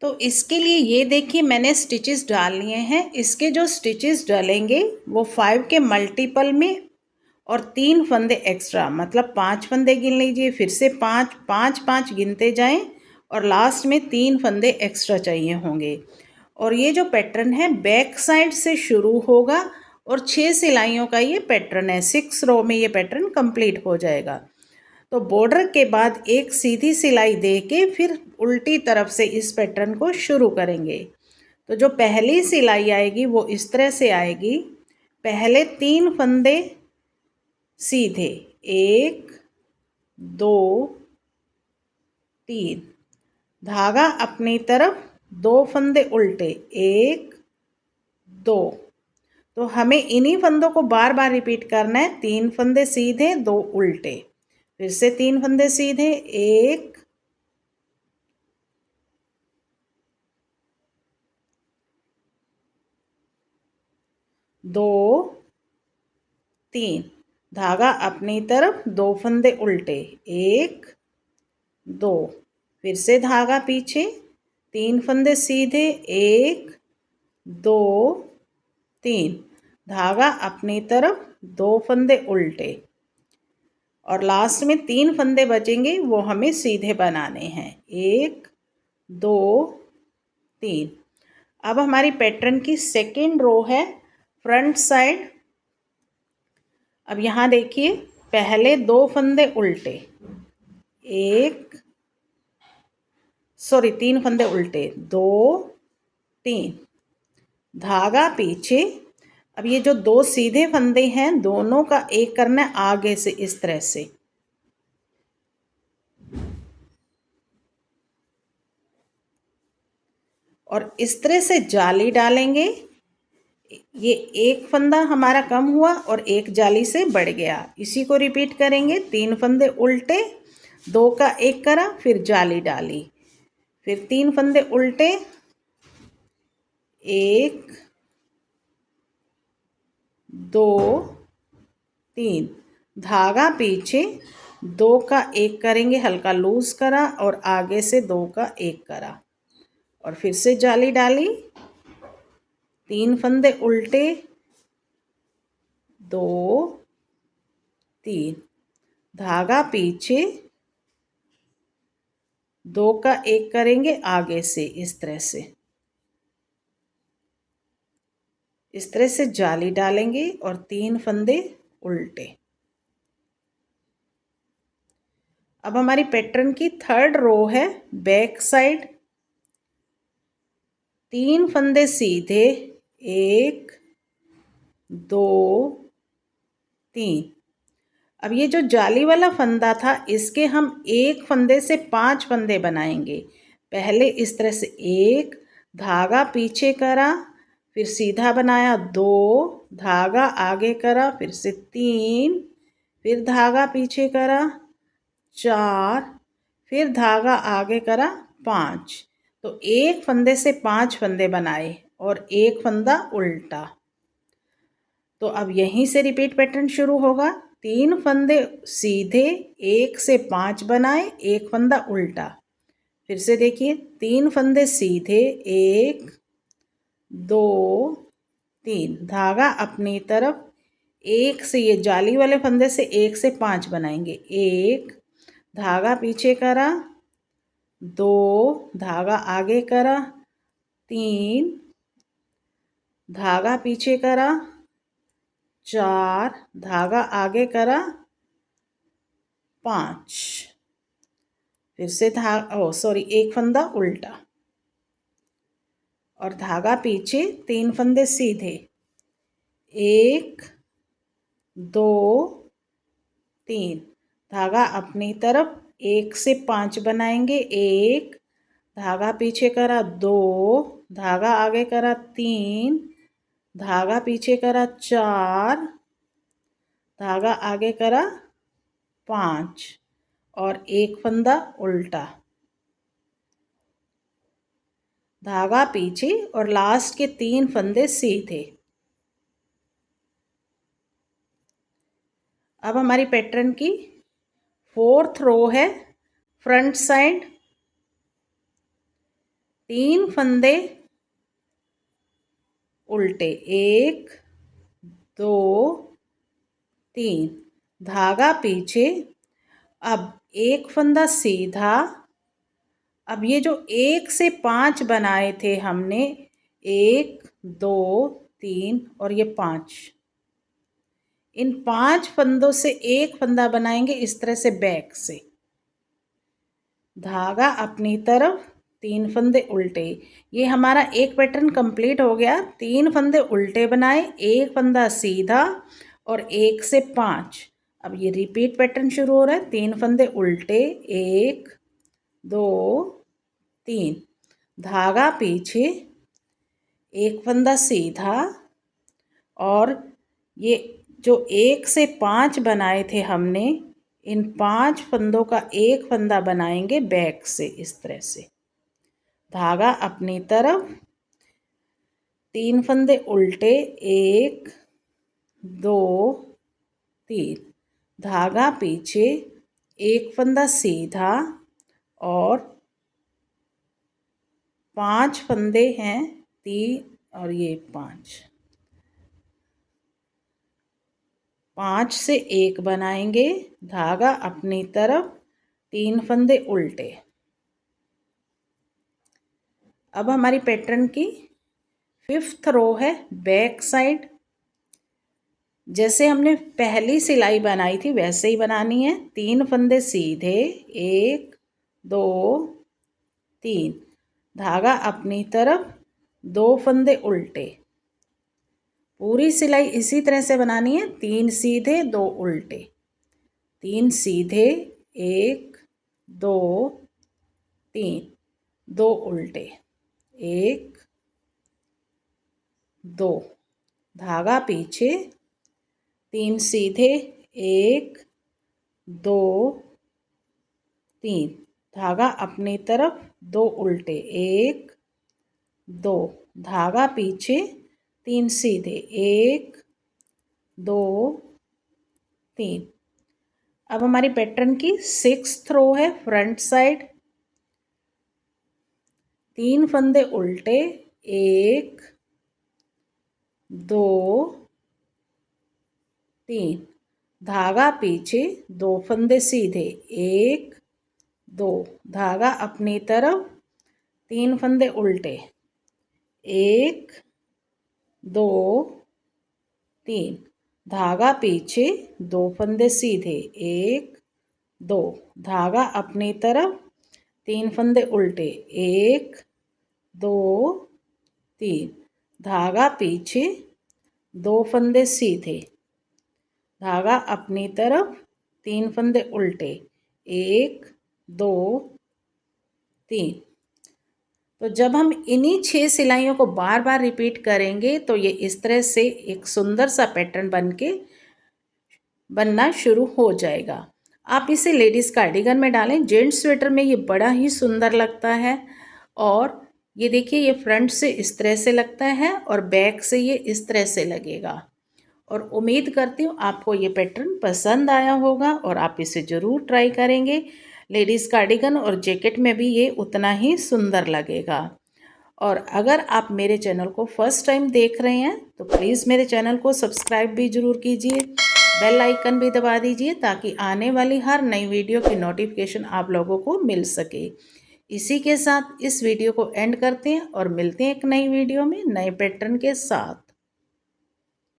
तो इसके लिए ये देखिए मैंने स्टिचेस डाल लिए हैं। इसके जो स्टिचेस डलेंगे वो 5 के मल्टीपल में और 3 फंदे एक्स्ट्रा, मतलब 5 फंदे गिन लीजिए, फिर से 5 5 5 गिनते जाएं और लास्ट में 3 फंदे एक्स्ट्रा चाहिए होंगे। और ये जो पैटर्न है बैक साइड से शुरू होगा और 6 सिलाइयों का ये पैटर्न है। 6 रो में ये पैटर्न कंप्लीट हो जाएगा। तो बॉर्डर के बाद एक सीधी सिलाई दे के फिर उल्टी तरफ से इस पैटर्न को शुरू करेंगे। तो जो पहली सिलाई आएगी वो इस तरह से आएगी। पहले 3 फंदे सीधे, 1 2 3, धागा अपनी तरफ, 2 फंदे उल्टे, 1 2। तो हमें इन्हीं फंदों को बार बार रिपीट करना है। 3 फंदे सीधे, 2 उल्टे, फिर से 3 फंदे सीधे, 1 2 3, धागा अपनी तरफ, 2 फंदे उल्टे, 1 2, फिर से धागा पीछे, 3 फंदे सीधे, 1 2 3, धागा अपनी तरफ, 2 फंदे उल्टे और लास्ट में 3 फंदे बचेंगे वो हमें सीधे बनाने हैं, 1 2 3। अब हमारी पैटर्न की सेकेंड रो है फ्रंट साइड। अब यहाँ देखिए पहले 2 फंदे उल्टे, 3 फंदे उल्टे, 2 3, धागा पीछे। अब ये जो 2 सीधे फंदे हैं दोनों का एक करना है आगे से, इस तरह से। और इस तरह से जाली डालेंगे। ये एक फंदा हमारा कम हुआ और एक जाली से बढ़ गया। इसी को रिपीट करेंगे। 3 फंदे उल्टे, 2 का एक करा, फिर जाली डाली, फिर 3 फंदे उल्टे, 1 2 3, धागा पीछे, 2 का एक करेंगे, हल्का लूज करा और आगे से 2 का एक करा और फिर से जाली डाली, 3 फंदे उल्टे, 2 3, धागा पीछे, 2 का एक करेंगे आगे से, इस तरह से जाली डालेंगे और 3 फंदे उल्टे। अब हमारी पैटर्न की थर्ड रो है बैक साइड। 3 फंदे सीधे, 1 2 3। अब ये जो जाली वाला फंदा था इसके हम एक फंदे से 5 फंदे बनाएंगे। पहले इस तरह से 1, धागा पीछे करा, फिर सीधा बनाया, 2, धागा आगे करा, फिर से 3, फिर धागा पीछे करा, 4, फिर धागा आगे करा, 5। तो एक फंदे से 5 फंदे बनाए और एक फंदा उल्टा। तो अब यहीं से रिपीट पैटर्न शुरू होगा। 3 फंदे सीधे, 1 से 5 बनाए, एक फंदा उल्टा। फिर से देखिए 3 फंदे सीधे, 1 2 3, धागा अपनी तरफ, 1 से ये जाली वाले फंदे से 1 से 5 बनाएंगे, 1, धागा पीछे करा, 2, धागा आगे करा, 3, धागा पीछे करा, 4, धागा आगे करा, 5, फिर से एक फंदा उल्टा और धागा पीछे, 3 फंदे सीधे, 1 2 3, धागा अपनी तरफ, 1 से 5 बनाएंगे, 1, धागा पीछे करा, 2, धागा आगे करा, 3, धागा पीछे करा, 4, धागा आगे करा, 5 और एक फंदा उल्टा, धागा पीछे और लास्ट के 3 फंदे सीधे। अब हमारी पैटर्न की फोर्थ रो है फ्रंट साइड। 3 फंदे उल्टे, 1 2 3, धागा पीछे। अब एक फंदा सीधा। अब ये जो 1 से 5 बनाए थे हमने, 1 2 3 और ये 5, इन 5 फंदों से एक फंदा बनाएंगे इस तरह से बैक से, धागा अपनी तरफ, 3 फंदे उल्टे। ये हमारा एक पैटर्न कंप्लीट हो गया। 3 फंदे उल्टे बनाए, एक फंदा सीधा और 1 से 5। अब ये रिपीट पैटर्न शुरू हो रहा है। 3 फंदे उल्टे, 1 2 3, धागा पीछे, एक फंदा सीधा और ये जो 1 से 5 बनाए थे हमने, इन 5 फंदों का एक फंदा बनाएंगे बैक से इस तरह से, धागा अपनी तरफ, 3 फंदे उल्टे, 1 2 3, धागा पीछे, एक फंदा सीधा और 5 फंदे हैं, 3 और ये 5 से एक बनाएंगे, धागा अपनी तरफ, 3 फंदे उल्टे। अब हमारी पैटर्न की 5th रो है बैक साइड। जैसे हमने पहली सिलाई बनाई थी वैसे ही बनानी है। 3 फंदे सीधे, 1 2 3, धागा अपनी तरफ, 2 फंदे उल्टे। पूरी सिलाई इसी तरह से बनानी है। 3 सीधे 2 उल्टे, 3 सीधे, 1 2 3, 2 उल्टे, 1 2, धागा पीछे, 3 सीधे, 1 2 3, धागा अपनी तरफ, 2 उल्टे, 1 2, धागा पीछे, 3 सीधे, 1 2 3। अब हमारी पैटर्न की 6th रो है फ्रंट साइड। 3 फंदे उल्टे, 1 2 3, धागा पीछे, 2 फंदे सीधे, 1 2, धागा अपनी तरफ, 3 फंदे उल्टे, 1 2 3, धागा पीछे, 2 फंदे सीधे, 1 2, धागा अपनी तरफ, 3 फंदे उल्टे, 1 2 3, धागा पीछे, 2 फंदे सीधे, धागा अपनी तरफ, 3 फंदे उल्टे, 1 2 3। तो जब हम इन्हीं 6 सिलाइयों को बार बार रिपीट करेंगे तो ये इस तरह से एक सुंदर सा पैटर्न बनना शुरू हो जाएगा। आप इसे लेडीज़ कार्डिगन में डालें, जेंट्स स्वेटर में ये बड़ा ही सुंदर लगता है। और ये देखिए, ये फ्रंट से इस तरह से लगता है और बैक से ये इस तरह से लगेगा। और उम्मीद करती हूँ आपको ये पैटर्न पसंद आया होगा और आप इसे ज़रूर ट्राई करेंगे। लेडीज़ कार्डिगन और जैकेट में भी ये उतना ही सुंदर लगेगा। और अगर आप मेरे चैनल को फर्स्ट टाइम देख रहे हैं तो प्लीज़ मेरे चैनल को सब्सक्राइब भी ज़रूर कीजिए, बेल आइकन भी दबा दीजिए ताकि आने वाली हर नई वीडियो की नोटिफिकेशन आप लोगों को मिल सके। इसी के साथ इस वीडियो को एंड करते हैं और मिलते हैं एक नई वीडियो में नए पैटर्न के साथ।